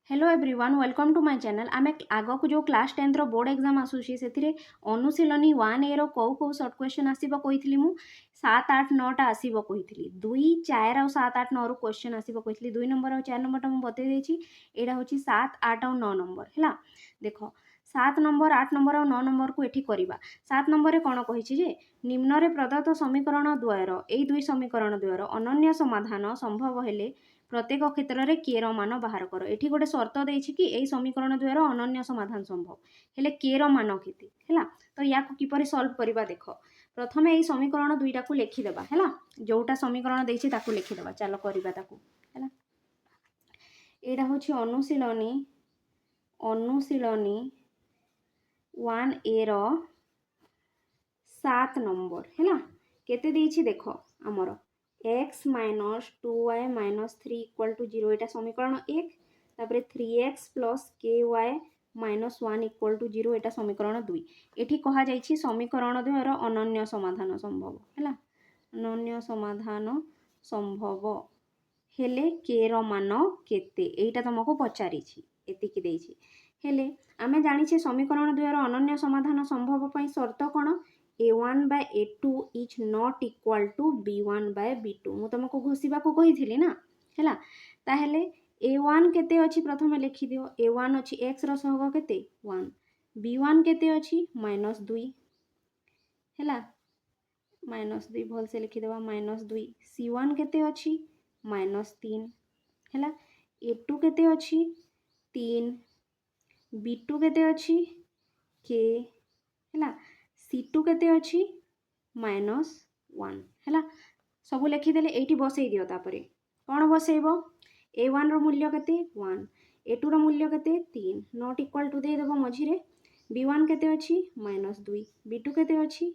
Hello everyone welcome to my channel आम आग को जो क्लास 10 रो बोर्ड एग्जाम आसूसी से अनुशीलनी 1A रो कौ शॉर्ट क्वेश्चन आसीबो कहितली मु 7 8 9 टा आसीबो कहितली 2 4 और 7 8 9 रो क्वेश्चन आसीबो कहितली 2 नंबर और 4 नंबर टा मु बतै देछि एडा होछि 7 8 और 9 नंबर हैला देखो 7 नंबर 8 नंबर और 9 नंबर को एठी करिबा 7 नंबर रे कोन कहिछि जे निम्न रे प्रदत्त समीकरण द्वयर एई दुई समीकरण द्वयर अनन्य समाधान संभव हेले प्रत्येक क्षेत्र में के मान बाहर कर ये गोटे सर्त देछि कि यही समीकरण द्वारा अनन्य समाधान संभव हेले के मान केते हैला तो या किपरि सॉल्व करबा देखो प्रथमे यही समीकरण दुईटा को लिखिदेबा हैला जोटा समीकरण देछि ताकू लिखिदेबा चलो करबा ताकू हैला एडा होछि अनुशीलनी अनुशीलनी 1A रो 7 नंबर हैला केते देछि देखो हमर x minus 2y minus 3 equal to 0 एटा समीकरण 1 तापरे 3x plus ky minus 1 equal to 0 एटा समीकरण 2 एठी कहा जाइछि समीकरण द्वारा अनन्य समाधान संभव हैला अनन्य समाधान संभव हेले के रो मान केते एटा तुमको पचारिछि एतिकी देछि हेले आमे जानिछे समीकरण द्वारा अनन्य समाधान संभव पई शर्त कोन a1 by a2 is not equal to b1 by b2 मु तुमको घोषिबा को कहिथिली ना हैला ताहेले a1 केते अछि प्रथमे लिखि दियो a1 अछि x रो सहग केते 1 b1 केते अछि -2 हैला -2 भल से लिखि देबा -2 c1 केते अछि -3 हैला a2 केते अछि 3 b2 केते अछि k हैला c2 केते अछि -1 हैला सब लिखिदेले एठी बसई दियो तापरे कोन बसईबो a1 रो मूल्य केते 1 a2 रो मूल्य केते 3 नॉट इक्वल टू दे देबो मझिरे b1 केते अछि -2 b2 केते अछि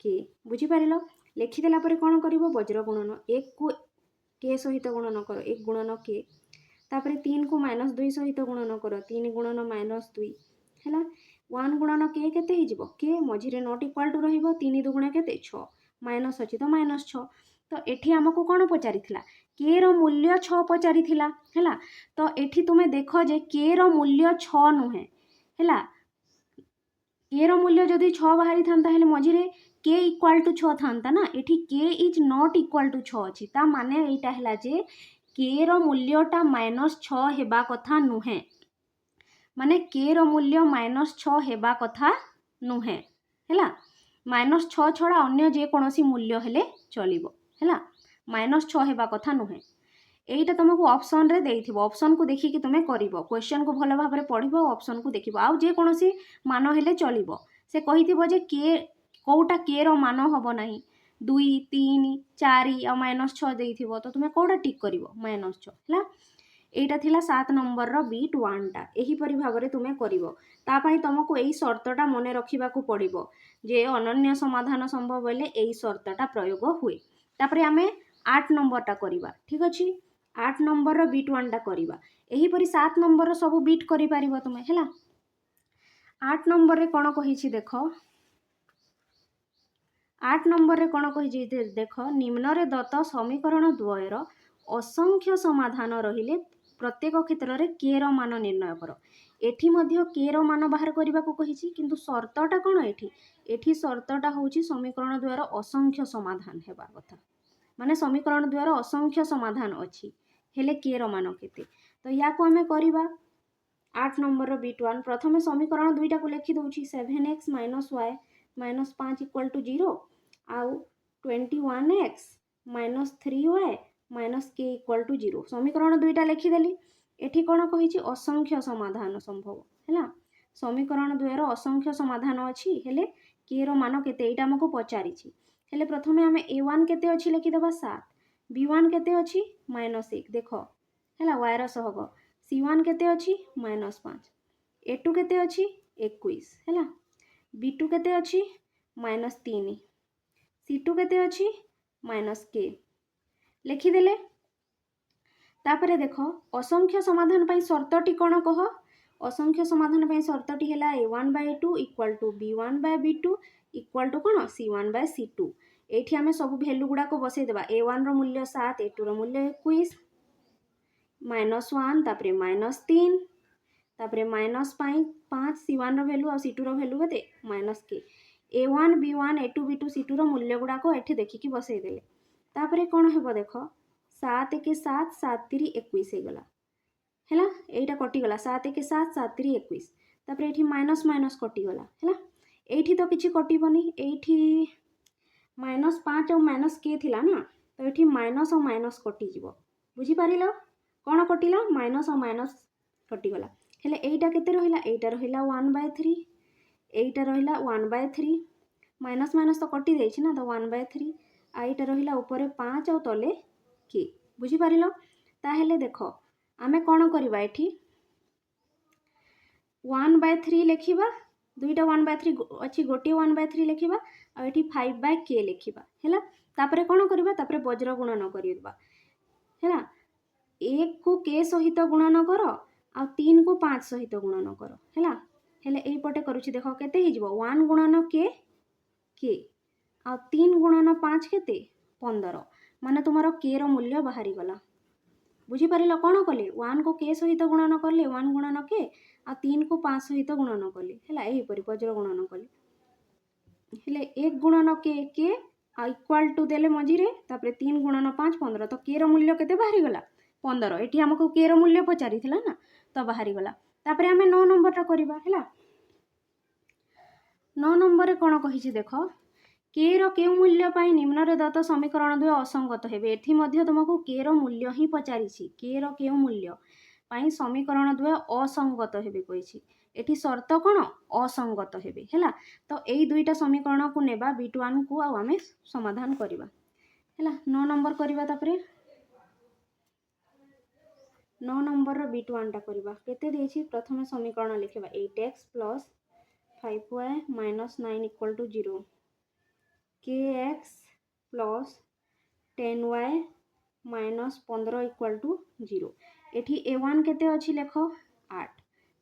k बुझी पारिलो लिखिदेला परे कोन करिवो वज्र गुणन 1 को k सहित गुणन करो 1 गुणन k तापरे 3 को -2 सहित गुणन करो 3 गुणन -2 हैला 1 गुणन k केते हे जिवो k मझिरे नॉट इक्वल टू रहिबो 3 दुगुणे केते 6 माइनस अछि तो -6 तो एठी हमको कोन पचारिथिला k रो मूल्य 6 पचारिथिला हैला तो एठी तुमे देखो जे k रो मूल्य 6 नुहे हैला k रो मूल्य जदि 6 बाहरी थांता हेले मझिरे k इक्वल टू 6 थांता ना एठी k is not equal to 6 अछि ता माने एटा हैला जे k रो मूल्यटा -6 हेबा कथा नुहे माने k रो मूल्य -6 हेबा कथा नुहे हैला -6 छड़ा अन्य जे कोनोसी मूल्य हेले चलिबो हैला -6 हेबा कथा नुहे एटा तुमको ऑप्शन रे देइथिबो ऑप्शन को देखि कि तुमे करिवो क्वेश्चन को भलो भाबरे पढिबो ऑप्शन को देखिबो आ जे कोनोसी मान हेले चलिबो से कहिथिबो जे k कोउटा k रो मान हबो नाही 2 3 4 आ -6 देइथिबो तो तुमे कोडा टिक करिवो -6 हैला एटा थिला 7 नंबर रो बीट 1 टा एही परि भाबरे तुमे करिवो ता पई तुमको एही शर्तटा मने रखिबा को पड़िबो जे अनन्य समाधान संभव होले एही शर्तटा प्रयोग हुए तापरे आमे 8 नंबर टा करिबा ठीक अछि 8 नंबर रो बीट 1 टा करिबा एही परि 7 नंबर रो सब बीट करि पारिबो तुमे हैला 8 नंबर रे कोन कहिछि देखो 8 नंबर रे कोन कहिछि देखो निम्न रे दत्त समीकरण द्वयर असंख्य समाधान रहिले प्रत्येक क्षेत्र रे के रो मान निर्णय करो एठी मध्य के रो मान बाहर करबा को कहिछि किंतु शर्तटा कोन एठी शर्तटा होछि समीकरण द्वारा असंख्य समाधान हेबा कथा माने समीकरण द्वारा असंख्य समाधान अछि हेले के रो मान केते तो या को हमें करबा 8 नंबर रो बीट 1 प्रथमे समीकरण दुईटा को लिखि दोछि 7x - y - 5 = 0 आउ 21x - 3y - k = 0 समीकरण दुईटा लिखि देली एठी कोन कहिछि असंख्य समाधान संभव हैला समीकरण द्वारा असंख्य समाधान अछि हेले k रो मान केते एटा हमको पचारिछि हेले प्रथमे हमें a1 केते अछि लिखि देबा 7 b1 केते अछि -1 देखो हैला y रो सहग c1 केते अछि -5 a2 केते अछि 21 हैला b2 केते अछि -3 c2 केते अछि -k लिखि देले तापरे देखो असंख्य समाधान पई शर्तटी कोन कह असंख्य समाधान पई शर्तटी हैला a1 by a2 equal to b1 by b2 equal to cone c1 by c2 एठी हमें सब वैल्यू गुडा को बसई देबा a1 रो मूल्य 7 a2 रो मूल्य 21 -1 तापरे -3 तापरे माइनस पाँच C1 भैल्यू और C2 भैल्यू के माइनस के A1 B1 A2 B2 C2 मूल्य गुड़ाक ये देखिकी बसईदेले तापरे कौन हेब देख 7 के 7 7 3 21 होगला है यहाँ कटिगला 7 के 7 7 3 21 तापर ये माइनस माइनस कटिगला है ये तो किसी कटबनी ये -5 और माइनस के थिला ना तो ये माइनस और माइनस कटिज बुझीपार कौन कटिला माइनस और माइनस कटिगला हेले एटा केते रहिला एटा रहिला 1/3 एटा रहिला 1/3 माइनस माइनस तो कटि जाइछि ना तो 1/3 आईटा रहिला ऊपर 5 और तले के बुझीपार ताहेले देख आमे कौन करवा एठी 1/3 लिखिबा दुईटा 1/3 अच्छी गोटे 1/3 लिखिबा आ एठी 5/k लिखिबा हैला तापरे कौन करबा तापरे वज्र गुणन करबा हैला 1 को k सहित गुणन कर आ 3 को 5 सहित गुणन कर हैला हेले एई पटे करूछि देखो केते हि जिवो 1 गुणन k आ 3 गुणन 5 केते 15 माने तुमरो k रो मूल्य बाहरी गला बुझीपार कौन कले 1 को k सहित गुणन कले 1 गुणन k आ 3 को 5 सहित गुणन कले हैला एहीपरि वज्र गुणन कले हेले 1 गुणन k आ इक्वल टू देले मझिरे तापरे 3 गुणन 5 15 तो k रो मूल्य केते बाहरी गला 15 एठी हमको k रो मूल्य पचारि थिला ना तो बाहरी गला तापरे हमें 9 नंबर टा करबा हैला 9 नंबर रे कोन कहिछि देखो k रो के मूल्य पाई निम्न रे दत्त समीकरण दुय असंगत हेबे एथि मध्य तुमको k रो मूल्य ही पचारिछि k रो के मूल्य पाई समीकरण दुय असंगत हेबे कहिछि एठी शर्त कोन असंगत हेबे हैला तो एई दुईटा समीकरण को नेबा B1 को आ हमें समाधान करबा हैला 9 नंबर करबा तापरे 9 नंबर रो B1 टा करबा केते देछि प्रथम समीकरण लिखबा 8x + 5y - 9 = 0 kx + 10y - 15 = 0 एठी a1 केते अछि लेख 8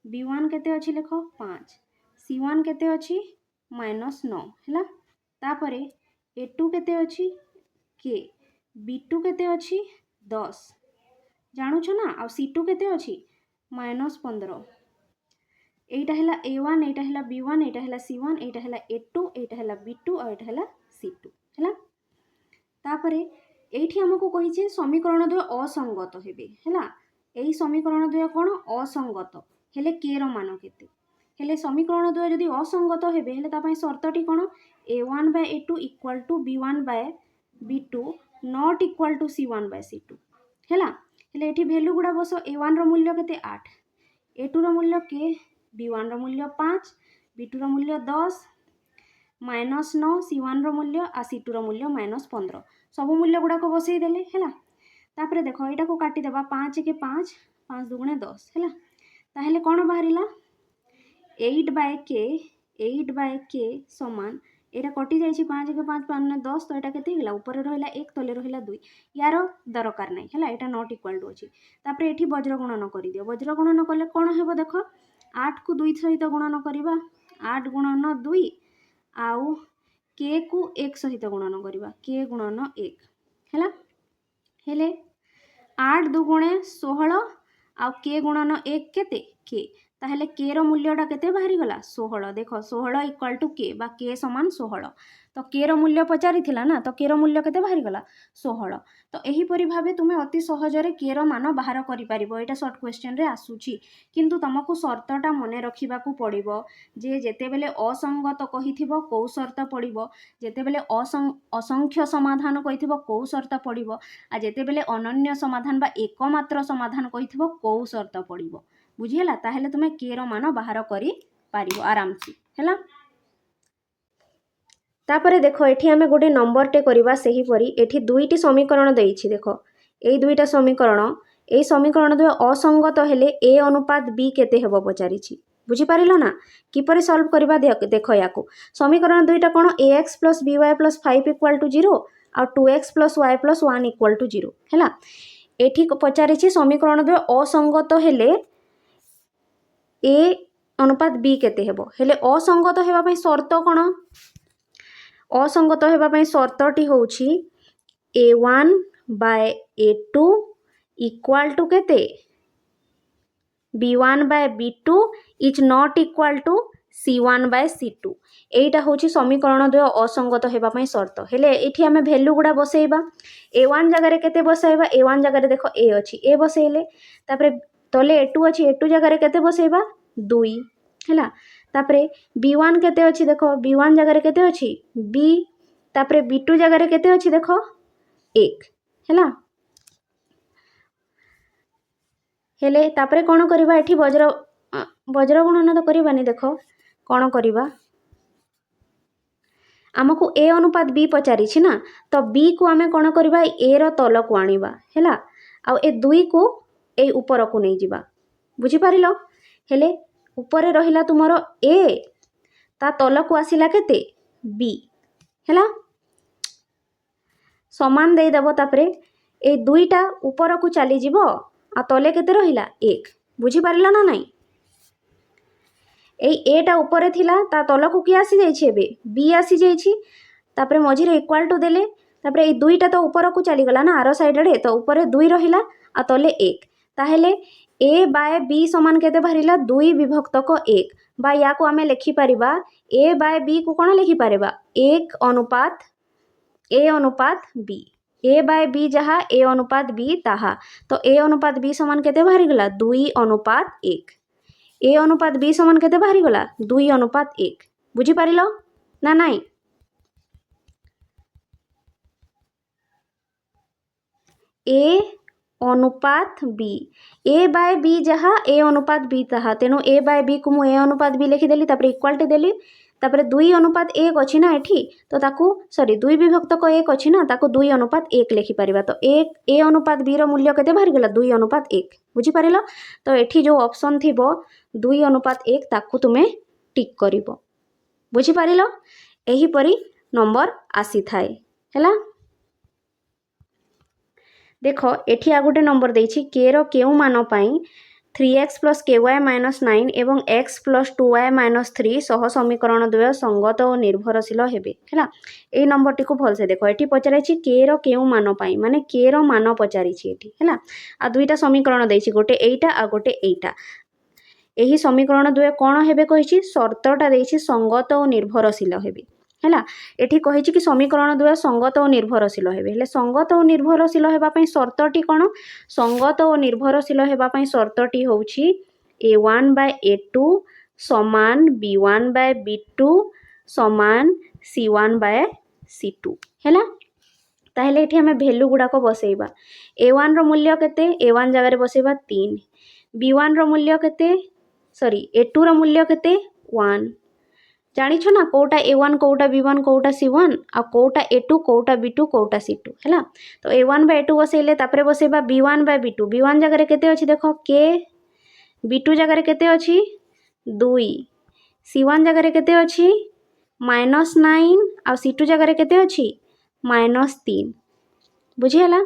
b1 केते अछि लेख 5 c1 केते अछि -9 हैला तापरे a2 केते अछि k b2 केते अछि 10 जानू छ ना आ c2 केते अछि -15 एटा हैला a1 एटा हैला b1 एटा हैला c1 एटा हैला a2 एटा हैला b2 और एटा हैला c2 हैला तापरे एठी हमको कहि जे समीकरण दुय असंगत हेबे हैला एई समीकरण दुय कोन असंगत हेले k रो मान केते हेले समीकरण दुय जदि असंगत हेबे हेले ता पई शर्तटी कोन a1/a2 = b1/b2 not equal to c1/c2 हैला हेले एठी वैल्यू गुडा बस a1 रो मूल्य केते 8 a2 रो मूल्य k b1 रो मूल्य 5 b2 रो मूल्य 10 -9 c1 रो मूल्य आ c2 रो मूल्य -15 सब मूल्य गुडा को बसई देले हैला तापरे देखो एटा को काटी देबा 5 के 5 5 दुगुणे 10 हैला ताहेले कोन बाहरिला 8/k समान एटा कटि जाइछि 5 के 5 5 10 तो एटा केते हिला ऊपर रहिला 1 तले रहिला 2 यारो दरकार नै हैला एटा नॉट इक्वल टू अछि तापरे एठी वज्र गुणन करि दियो वज्र गुणन कले कोन हेबो देखो 8 को 2 सहित गुणन करिबा 8 गुणन 2 आउ k को 1 सहित गुणन करिबा k गुणन 1 हैला हेले 8 दुगुणे 16 आउ k गुणन 1 केते k ताहेले k रो मूल्यटा केते बाहरी गला 16 देखो 16 = k बा k समान 16 तो k रो मूल्य पचारि थिला ना तो k रो मूल्य केते बाहरी गला 16 तो एही परि भाबे तुमे अति सहज रे k रो मान बाहर करि परिबो एटा शॉर्ट क्वेश्चन रे आसुची किंतु तुमको शर्तटा मने रखिबा को पड़िबो जे जेते बेले असंगत कहिथिबो को शर्त पड़िबो जेते बेले असंख्य समाधान कहिथिबो को शर्त पड़िबो आ जेते बेले अनन्य समाधान बा एकमात्र समाधान कहिथिबो को शर्त पड़िबो बुझिला ताहेले तुमे k रो मान बाहर करि पारिबो आराम से हैला तापरे देखो एठी हमें गोटे नंबर टे करबा सही परी एठी दुईटी समीकरण देइछि देखो एई दुईटा समीकरण दुय असंगत हेले a अनुपात b केते हेबो पचारिछि बुझि पारिलो ना किपरि सॉल्व करबा देखो याको समीकरण दुईटा कोन ax + by + 5 = 0 uh 2x + y + 1 = 0 हैला एठी पचारिछि समीकरण दुय असंगत हेले a अनुपात b केते हेबो हेले असंगत हेबा पई शर्त कोन असंगत हेबा पई शर्तटी होउछि a1/a2 = केते B1 by B2 is not equal to C1 by C2 एटा होची समीकरण द्वय असंगत हेबा पई शर्त हेले एठी हमें वैल्यू गुडा बसैबा A1 जगह रे केते बसैबा A1 जगह रे देखो A अछि A बसैले तापरे तले A2 अछि A2 जगह रे केते बसैबा 2 हैला तापरे B1 केते अछि देखो B1 जगह रे केते अछि B तापरे B2 जगह रे केते अछि देखो 1 हैला हेले तापरे कोन करबा एठी वज्र गुणन तो करबानी देखो कोन करबा आमको A अनुपात B पचारि छी ना तो B को आमे कोन करबा A रो तल को आनिबा हैला आ ए 2 को ए ऊपर को नै जिबा बुझी पारिलो हेले ऊपर रहिला तुमरो A ता तल को आसिला केते B हैला समान दे देबो तापरे ए दुईटा ऊपर को चली जिवो आ तले केते रहिला 1 बुझी पारिलो ना नाही ए टा ऊपर थिला ता तल को की आसी जाई छे बे B आसी जाई छी तापरे मझिरे इक्वल टू देले तापरे ए दुईटा तो ऊपर को चली गला ना आरो साइड रे तो ऊपर 2 रहिला आ तले 1 ताहेले A बाय B समान केते भरिला 2 विभक्त को 1 बा या को हमें लिखि परिबा A बाय B को कोन लिखि परिबा 1 अनुपात A अनुपात B A बाय B जहा A अनुपात B ताहा तो A अनुपात B समान केते भरि गला 2 अनुपात 1 A अनुपात B समान केते भरि गला 2 अनुपात 1 बुझी पारिलो ना नाही A अनुपात B A बाय B जहा A अनुपात B ताहा तेनो A बाय B को मु A अनुपात B लिखि देली तापर इक्वल टू देली तापर 2 अनुपात 1 अछि ना एठी तो ताकू सॉरी 2 विभक्त को 1 अछि ना ताकू 2 अनुपात 1 लिखि परिबा तो 1 A अनुपात B रो मूल्य केते भरि गेला 2 अनुपात 1 बुझी पारिलो तो एठी जो ऑप्शन थिबो 2 अनुपात 1 ताकू तुमे टिक करिवो बुझी पारिलो एही परी नंबर आसी थाए हैला देखो एठी आ गोटे नंबर देछि k रो केउ मान पई 3x + ky - 9 एवं x + 2y - 3 सह समीकरण द्वय संगत और निर्भरशील हेबे हैला ए नंबर टी को भल से देखो एठी पचारै छी k रो केउ मान पई माने k रो मान पचारि छी एठी हैला आ दुईटा समीकरण देछि गोटे एइटा आ गोटे एइटा एही समीकरण द्वय कोन हेबे कहि छी शर्तटा देछि संगत और निर्भरशील हेबे हैला एठी कहि छी कि समीकरण द्वय संगत और निर्भरशील हेबे हेले संगत और निर्भरशील हेबा पई शर्तटी कोन संगत और निर्भरशील हेबा पई शर्तटी होउछि a1 / a2 समान b1 / b2 समान c1 / c2 हैला ताहेले एठी हमें वैल्यू गुडा को बसैबा a1 रो मूल्य केते a1 जगह रे बसैबा 3 b1 रो मूल्य केते सॉरी a2 रो मूल्य केते 1 जानी छो ना Kota a1 Kota b1 Kota c1 आ Kota a2 Kota b2 Kota c2 हैला तो a1 / a2 बसैले तापरे बसैबा b1 / b2 b1 जगह रे केते अछि देखो k b2 जगह रे केते अछि 2 c1 जगह रे केते अछि -9 आ c2 जगह रे केते अछि -3 बुझी हला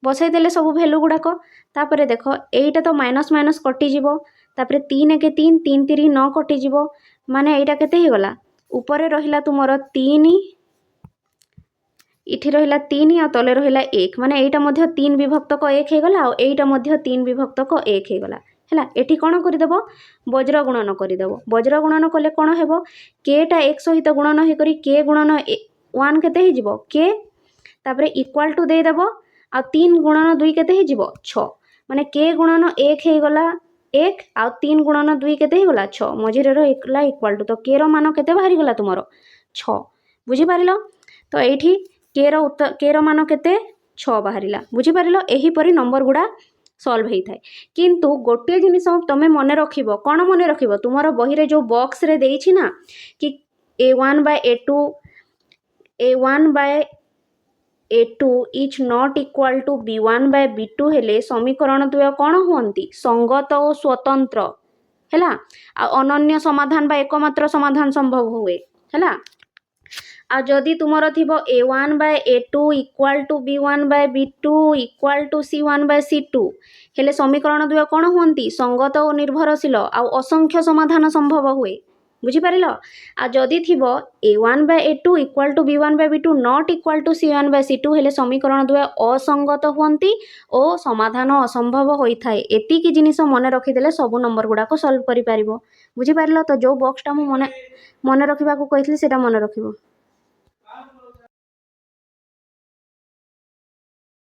बसै देले सब वैल्यू गुडा को तापरे देखो एइटा तो माइनस माइनस कटि जिवो तापरे 3 के 3 3 3 9 कटि जिवो माने एइटा केते हे गला ऊपर रहिला तुमरो 3 इठी रहिला 3 आ तले रहिला 1 माने एइटा मध्ये 3 विभक्त को 1 हे गला आ एइटा मध्ये 3 विभक्त को 1 हे गला हैला एठी कोन करि देबो वज्र गुणन करि देबो वज्र गुणन कले कोन हेबो k टा 1 सहित गुणन हे करी k गुणन 1 केते हे जिवो k तापरे इक्वल टू दे देबो आ 3 गुणन 2 केते हे जिवो 6 माने k गुणन 1 हे गला 1 आ 3 गुणन 2 केते हे गला 6 मझिरे रो एकला इक्वल टू तो k रो मान केते बाहरी गला तुमरो 6 बुझी पारिलो तो एठी k रो मान केते 6 बाहरीला बुझी पारिलो एही परी नंबर गुडा सॉल्व हेई थाए किंतु गोटे जिनिस तमे मने रखिबो कोन मने रखिबो तुमरो बही रे जो बॉक्स रे देई छी ना कि a1 / a2 is not equal to b1 / b2 हेले समीकरण द्वय कोन होंती संगत और स्वतंत्र हैला आ अनन्य समाधान बा एकमात्र समाधान संभव हुए हैला आ जदि तुमरो थिबो a1 / a2 equal to b1 / b2 equal to c1 / c2 हेले समीकरण द्वय कोन होंती संगत और निर्भरशील आ असंख्य समाधान संभव हुए बुझिपार आ जदि थी a1/a2 equal to b1/b2 not equal to c1/c2 हेले समीकरण दुए असंगत हुअन्ति और समाधान असंभव होता है। एतिकी जिनिस मन रखिदेले सब नंबर गुड़ाक सल्व करि पारिबो। बुझिपार तो जो बॉक्सटा मु मन रखा कही से मन रख।